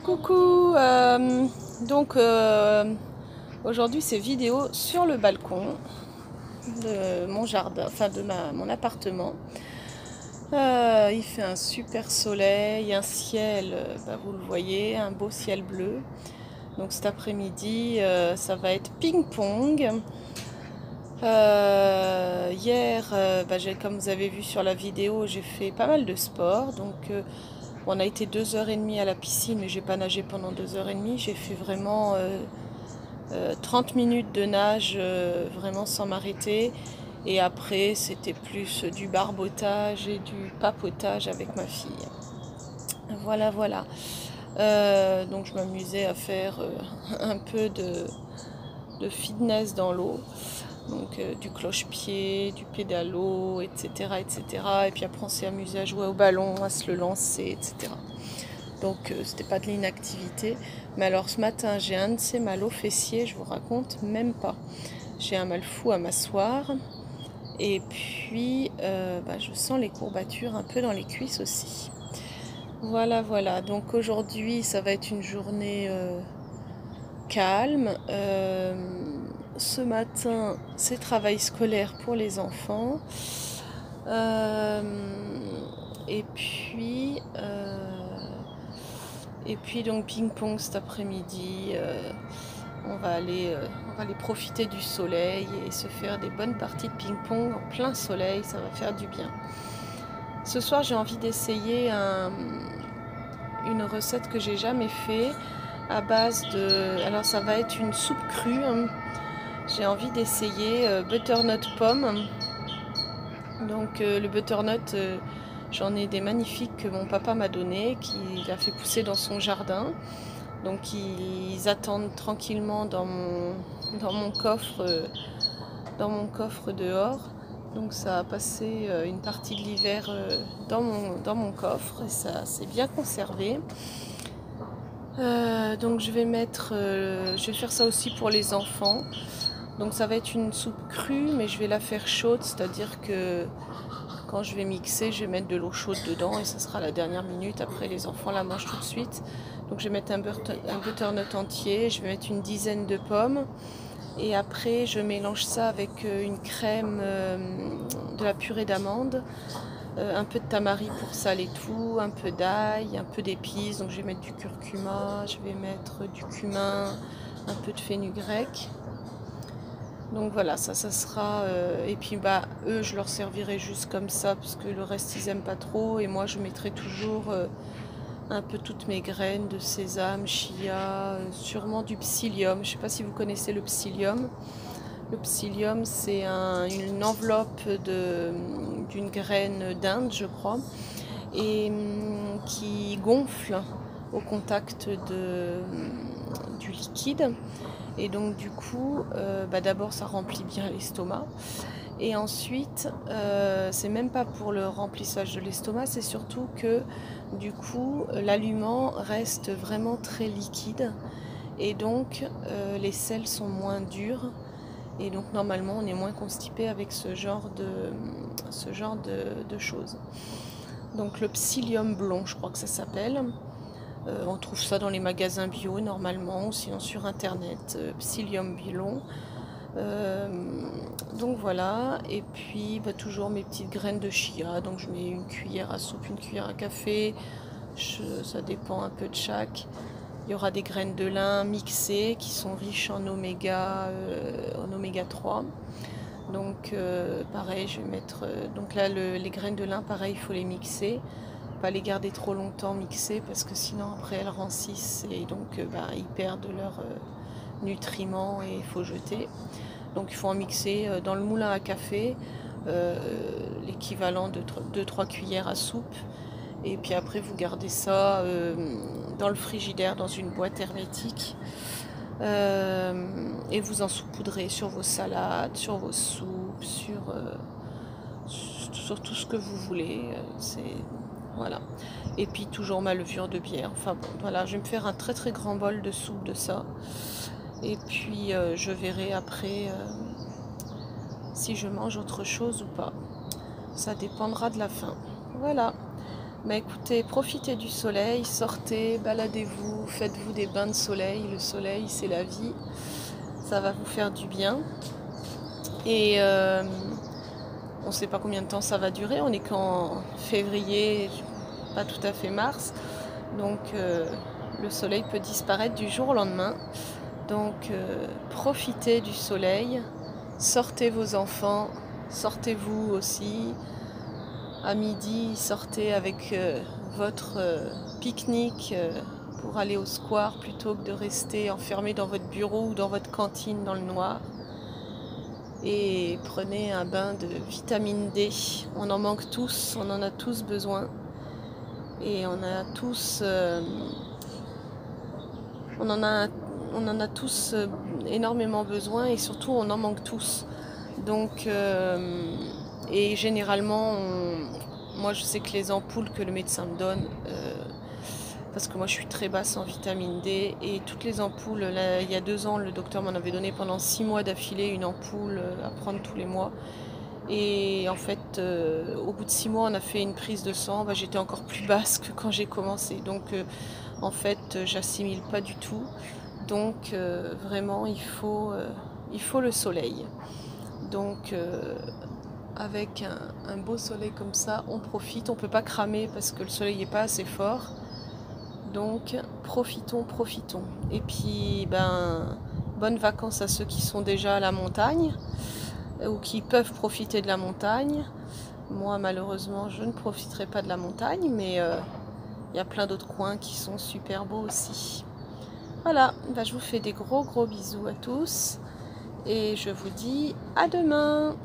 Coucou, aujourd'hui c'est vidéo sur le balcon de mon jardin, enfin de mon appartement. Il fait un super soleil, un ciel, vous le voyez, un beau ciel bleu. Donc cet après-midi, ça va être ping-pong. Hier, comme vous avez vu sur la vidéo, j'ai fait pas mal de sport. Donc on a été 2h30 à la piscine, mais j'ai pas nagé pendant 2h30. J'ai fait vraiment 30 minutes de nage, vraiment sans m'arrêter. Et après, c'était plus du barbotage et du papotage avec ma fille. Voilà, voilà. Donc je m'amusais à faire un peu de fitness dans l'eau. Donc du cloche-pied, du pédalo, etc., etc. Et puis après on s'est amusé à jouer au ballon, à se le lancer, etc. Donc c'était pas de l'inactivité. Mais alors ce matin j'ai un de ces mal aux fessiers, je vous raconte même pas. J'ai un mal fou à m'asseoir. Et puis je sens les courbatures un peu dans les cuisses aussi. Voilà, voilà. Donc aujourd'hui ça va être une journée calme. Ce matin, c'est travail scolaire pour les enfants. Et puis donc ping-pong cet après-midi. On va aller profiter du soleil et se faire des bonnes parties de ping-pong en plein soleil. Ça va faire du bien. Ce soir, j'ai envie d'essayer une recette que j'ai jamais fait à base de... Alors ça va être une soupe crue. J'ai envie d'essayer butternut pomme. Donc le butternut, j'en ai des magnifiques que mon papa m'a donné, qu'il a fait pousser dans son jardin. Donc ils attendent tranquillement dans mon coffre dehors. Donc ça a passé une partie de l'hiver dans mon coffre et ça s'est bien conservé. Donc je vais faire ça aussi pour les enfants. Donc ça va être une soupe crue, mais je vais la faire chaude, c'est-à-dire que quand je vais mixer, je vais mettre de l'eau chaude dedans et ça sera la dernière minute. Après, les enfants la mangent tout de suite. Donc je vais mettre un butternut entier, je vais mettre une dizaine de pommes. Et après, je mélange ça avec une crème, de la purée d'amande, un peu de tamari pour saler tout, un peu d'ail, un peu d'épices. Donc je vais mettre du curcuma, je vais mettre du cumin, un peu de fenugrec. Donc voilà, ça sera... et puis eux, je leur servirai juste comme ça, parce que le reste, ils aiment pas trop. Et moi, je mettrai toujours un peu toutes mes graines de sésame, chia, sûrement du psyllium. Je sais pas si vous connaissez le psyllium. Le psyllium, c'est une enveloppe d'une graine d'Inde, je crois, et qui gonfle au contact du liquide. Et donc du coup, d'abord ça remplit bien l'estomac. Et ensuite, c'est même pas pour le remplissage de l'estomac, c'est surtout que du coup, l'aliment reste vraiment très liquide. Et donc, les selles sont moins dures. Et donc normalement, on est moins constipé avec ce genre de choses. Donc le psyllium blond, je crois que ça s'appelle. On trouve ça dans les magasins bio normalement, ou sinon sur internet, psyllium blond. Donc voilà, et puis toujours mes petites graines de chia. Donc je mets une cuillère à soupe, une cuillère à café, ça dépend un peu de chaque. Il y aura des graines de lin mixées qui sont riches en oméga 3. Donc pareil, je vais mettre... donc là, les graines de lin, pareil, il faut les mixer. Pas les garder trop longtemps mixées parce que sinon après elles rancissent et donc ils perdent leurs nutriments et il faut jeter. Donc il faut en mixer dans le moulin à café, l'équivalent de 2-3 cuillères à soupe. Et puis après vous gardez ça dans le frigidaire, dans une boîte hermétique. Et vous en saupoudrez sur vos salades, sur vos soupes, sur tout ce que vous voulez. Voilà. Et puis toujours ma levure de bière. Enfin bon, voilà, je vais me faire un très très grand bol de soupe de ça. Et puis je verrai après si je mange autre chose ou pas. Ça dépendra de la faim. Voilà. Mais écoutez, profitez du soleil, sortez, baladez-vous, faites-vous des bains de soleil. Le soleil, c'est la vie. Ça va vous faire du bien. Et on ne sait pas combien de temps ça va durer. On est qu'en février, pas tout à fait mars. Donc le soleil peut disparaître du jour au lendemain. Donc profitez du soleil. Sortez vos enfants. Sortez-vous aussi. À midi, sortez avec votre pique-nique pour aller au square plutôt que de rester enfermé dans votre bureau ou dans votre cantine dans le noir. Et prenez un bain de vitamine D. On en manque tous, on en a tous besoin. Et on a tous, on en a tous énormément besoin et surtout on en manque tous. Donc, et généralement, moi je sais que les ampoules que le médecin me donne, parce que moi je suis très basse en vitamine D, et toutes les ampoules, là, il y a 2 ans, le docteur m'en avait donné pendant 6 mois d'affilée une ampoule à prendre tous les mois. Et en fait, au bout de 6 mois, on a fait une prise de sang, bah, j'étais encore plus basse que quand j'ai commencé. Donc en fait, j'assimile pas du tout. Donc vraiment, il faut le soleil. Donc avec un beau soleil comme ça, on profite, on ne peut pas cramer parce que le soleil n'est pas assez fort. Donc profitons. Et puis bonnes vacances à ceux qui sont déjà à la montagne ou qui peuvent profiter de la montagne. Moi malheureusement je ne profiterai pas de la montagne, mais il y a plein d'autres coins qui sont super beaux aussi. Voilà, je vous fais des gros bisous à tous et je vous dis à demain.